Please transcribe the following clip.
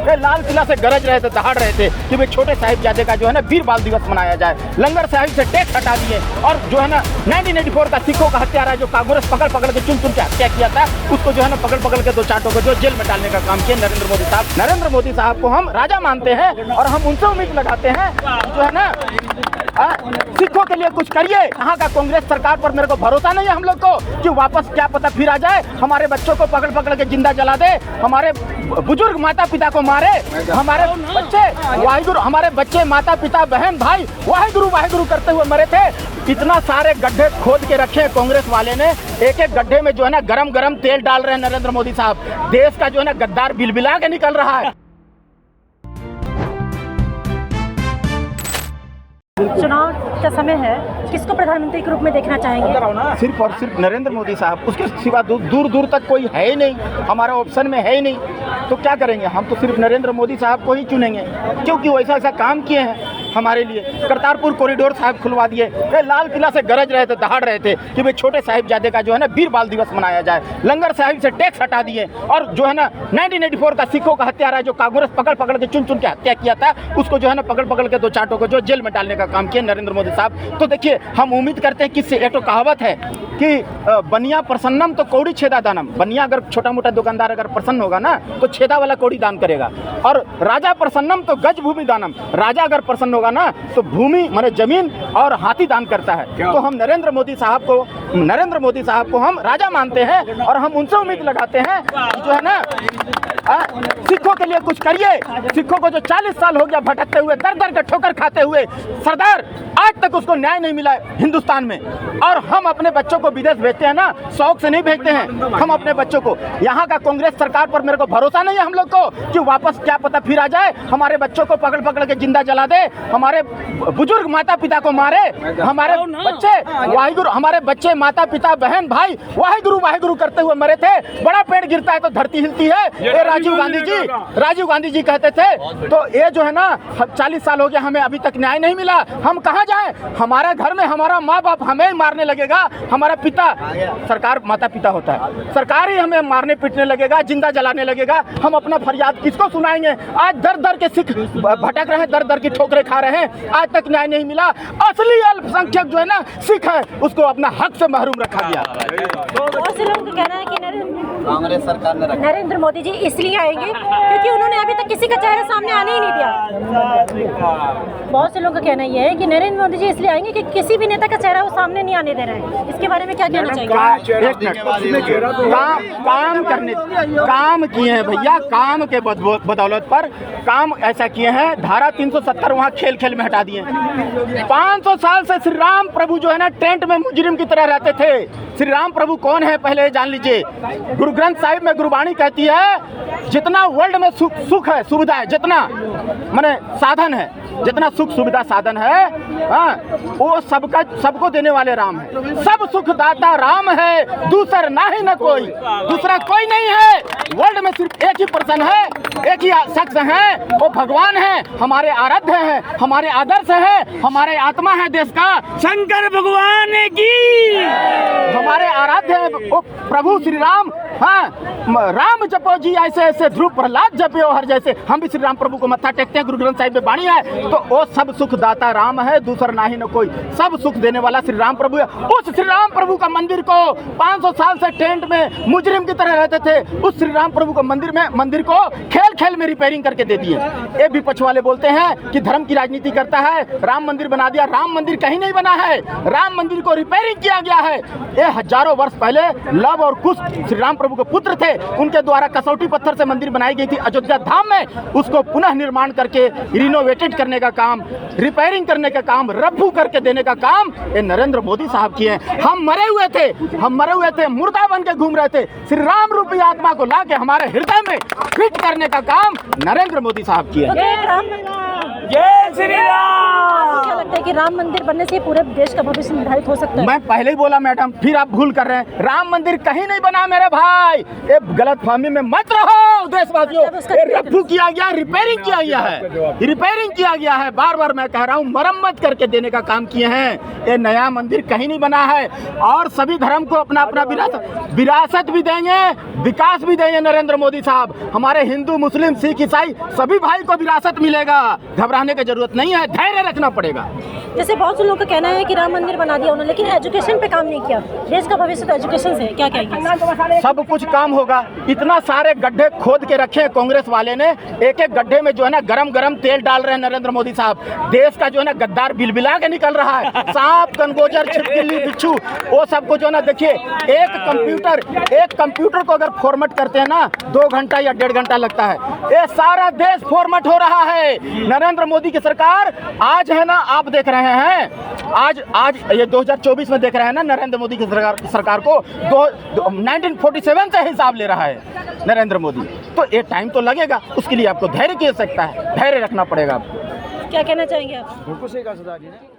ये लाल किला से गरज रहे थे, दहाड़ रहे थे कि भाई छोटे साहिबजादे का जो है ना वीर बाल दिवस मनाया जाए। लंगर साहिब से टैक्स हटा दिए और जो है ना 1984 का सिखों का हत्यारा है जो कांग्रेस पकड़ पकड़ के चुन चुन के हत्या किया था, उसको जो है ना पकड़ पकड़ के 2 चाटों को जो जेल में डालने का काम किया नरेंद्र मोदी साहब। नरेंद्र मोदी साहब को हम राजा मानते हैं और हम उनसे उम्मीद लगाते हैं जो है ना सिखों के लिए कुछ करिए। यहाँ का कांग्रेस सरकार पर मेरे को भरोसा नहीं है हम लोग को कि वापस क्या पता फिर आ जाए, हमारे बच्चों को पकड़ पकड़ के जिंदा जला दे, हमारे बुजुर्ग माता पिता को मारे, हमारे बच्चे वाहिगुरु, हमारे बच्चे माता पिता बहन भाई वाहिगुरु वाहिगुरु करते हुए मरे थे। इतना सारे गड्ढे खोद के रखे कांग्रेस वाले ने, एक एक गड्ढे में जो है ना गरम गरम तेल डाल रहे हैं नरेंद्र मोदी साहब। देश का जो है ना गद्दार बिलबिला के निकल रहा है। चुनाव का समय है, किसको प्रधानमंत्री के रूप में देखना चाहेंगे? सिर्फ और सिर्फ नरेंद्र मोदी साहब, उसके सिवा दूर दूर तक कोई है ही नहीं, हमारा ऑप्शन में है ही नहीं। तो क्या करेंगे, हम तो सिर्फ नरेंद्र मोदी साहब को ही चुनेंगे क्योंकि वैसा ऐसा काम किए हैं हमारे लिए। करतारपुर कॉरिडोर साहब खुलवा दिए, ये लाल किला से गरज रहे थे, दहाड़ रहे थे कि भाई छोटे साहिबजादे का जो है ना वीर बाल दिवस मनाया जाए। लंगर साहिब से टैक्स हटा दिए और जो है ना 1984 का सिखों का हत्यारा है जो कांग्रेस पकड़ पकड़ के चुन चुन के हत्या किया था, उसको जो है ना पकड़ पकड़ के 2 चाटों को जो जेल में डालने का काम किया नरेंद्र मोदी साहब। तो देखिए, हम उम्मीद करते हैं कि इससे एक तो कहावत है कि बनिया प्रसन्नम तो कौड़ी छेदा दानम। बनिया अगर छोटा मोटा दुकानदार अगर प्रसन्न होगा ना तो छेदा वाला कौड़ी दान करेगा, और राजा प्रसन्नम तो गज भूमि दानम। राजा अगर प्रसन्न होगा ना तो भूमि माने जमीन और हाथी दान करता है। तो हम नरेंद्र मोदी साहब को हम राजा मानते हैं और हम उनसे उम्मीद लगाते हैं जो है ना सिखों के लिए कुछ करिए। सिखों को जो 40 साल हो गया भटकते हुए, दर दर के ठोकर खाते हुए, सरदार आज तक उसको न्याय नहीं मिला हिंदुस्तान में। और हम अपने बच्चों को विदेश भेजते हैं ना, शौक से नहीं भेजते हैं हम अपने बच्चों को। यहाँ का कांग्रेस सरकार पर मेरे को भरोसा नहीं है हम लोग को कि वापस क्या पता फिर आ जाए, हमारे बच्चों को पकड़ पकड़ के जिंदा जला दे, हमारे बुजुर्ग माता पिता को मारे, हमारे बच्चे वाहिगुरु, हमारे बच्चे माता पिता बहन भाई वाहिगुरु वाहिगुरु करते हुए मरे थे। बड़ा पेड़ गिरता है तो धरती हिलती है, ये राजीव गांधी जी कहते थे। तो ये जो है ना 40 साल हो गया, हमें अभी तक न्याय नहीं मिला। हम कहाँ जाएं? हमारे घर में हमारा माँ बाप हमें मारने लगेगा, हमारा पिता, सरकार माता पिता होता है, सरकार ही हमें मारने पीटने लगेगा, जिंदा जलाने लगेगा। हम अपना फरियाद किसको सुनाएंगे? आज दर दर के सिख भटक रहे हैं, दर दर की ठोकरें खा रहे हैं, आज तक न्याय नहीं मिला। असली अल्पसंख्यक जो है ना सिख है, उसको अपना हक से महरूम रखा गया। बहुत से लोगों का कहना है कि कांग्रेस सरकार ने नरेंद्र मोदी जी इसलिए आएंगे क्योंकि उन्होंने अभी तक किसी का चेहरा सामने आने ही नहीं दिया। बहुत से लोगोग का कहना यह है कि नरेंद्र मोदी जी इसलिए आएंगे कि किसी भी नेता का चेहरा वो सामने नहीं आने दे रहे हैं। इसके बारे में क्या कहना चाहिए? काम किए हैं भैया, काम के बदौलत पर काम ऐसा किए हैं। धारा 370 वहाँ खेल खेल में हटा दिए। 500 साल से श्री राम प्रभु जो है ना टेंट में मुजरिम की तरह रहते थे। श्री राम प्रभु कौन है पहले जान लीजिए। गुरु ग्रंथ साहिब में गुरबाणी कहती है जितना वर्ल्ड में सुख है, सुविधा है, जितना माने साधन है, जितना सुख सुविधा साधन है, वो सबको देने वाले राम है। सब सुख दाता राम है, दूसरा ना ही न कोई, दूसरा कोई नहीं है। वर्ल्ड में सिर्फ एक ही पर्सन है, एक ही शख्स है, वो भगवान है, हमारे आराध्य है, हमारे आदर्श है, हमारे आत्मा है देश का, शंकर भगवान की हमारे आराध्य है वो प्रभु श्री राम। राम जपो जी ऐसे ऐसे, ध्रुव प्रहलाद जपो हर जैसे। हम भी श्री राम प्रभु को मत्था टेकते हैं, गुरु ग्रंथ साहिब में बाणी है। तो वो सब सुख दाता राम है, दूसरा ना ही न कोई, सब सुख देने वाला श्री राम प्रभु है। उस श्री राम प्रभु का मंदिर को 500 साल से टेंट में मुजरिम की तरह रहते थे, उस श्री राम प्रभु को मंदिर को खेल खेल में रिपेयरिंग करके दे दिए। ये भी पक्ष वाले बोलते हैं कि धर्म की राजनीति करता है, राम मंदिर बना दिया। राम मंदिर कहीं नहीं बना है, राम मंदिर को रिपेयरिंग किया गया है। ये हजारों वर्ष पहले लव और कुश श्री राम प्रभु के पुत्र थे, उनके द्वारा कसौटी पत्थर से मंदिर बनाई गई थी अयोध्या धाम में। उसको पुनः निर्माण करके रिनोवेटेड करने का काम, रिपेयरिंग करने का काम, रफू करके देने का काम ये नरेंद्र मोदी साहब किए हैं। हम मरे हुए थे, मुर्दा बन के घूम रहे थे। श्री राम रूपी आत्मा को लाके हमारे हृदय में फिट करने का काम नरेंद्र मोदी साहब किए हैं। जय श्री राम। लगता है कि राम मंदिर बनने से पूरे देश का भविष्य निर्धारित हो सकता है? मैं पहले ही बोला मैडम, फिर आप भूल कर रहे हैं। राम मंदिर कहीं नहीं बना मेरे भाई, ये गलतफहमी में मत रहो देशवासियों। ये रफ्फू किया गया, रिपेयरिंग किया गया है, रिपेयरिंग किया गया है। बार बार मैं कह रहा हूँ, मरम्मत करके देने का काम किए हैं। ये नया मंदिर कहीं नहीं बना है। और सभी धर्म को अपना अपना विरासत भी देंगे, विकास भी देंगे नरेंद्र मोदी साहब। हमारे हिंदू, मुस्लिम, सिख, ईसाई सभी भाई को विरासत मिलेगा। घबराने की जरूरत नहीं है, धैर्य रखना पड़ेगा। जैसे बहुत से लोगों का कहना है कि राम मंदिर बना दिया उन्होंने, लेकिन एजुकेशन पे काम नहीं किया। देश का भविष्य तो एजुकेशन से है, क्या कहेंगे? सब कुछ काम होगा। इतना सारे गड्ढे खोद के रखे हैं कांग्रेस वाले ने, एक एक गड्ढे में जो है ना गरम गरम तेल डाल रहे हैं नरेंद्र मोदी साहब। देश का जो है ना गद्दार बिलबिला के निकल रहा है। सांप, कनगोजर, छिपकली, बिच्छू, वो सबको जो है ना, देखिए एक कंप्यूटर को अगर फॉर्मेट करते हैं ना 2 घंटा या 1.5 घंटा लगता है। ये सारा देश फॉर्मेट हो रहा है। नरेंद्र मोदी की सरकार आज है ना, आप देख रहे हैं, आज ये 2024 में देख रहे हैं ना, नरेंद्र मोदी की सरकार को 1947 से हिसाब ले रहा है नरेंद्र मोदी। तो ये टाइम तो लगेगा, उसके लिए आपको धैर्य की आवश्यकता है, धैर्य रखना पड़ेगा आपको। क्या कहना चाहेंगे आप? बिल्कुल सही कहा सरदार जी ने।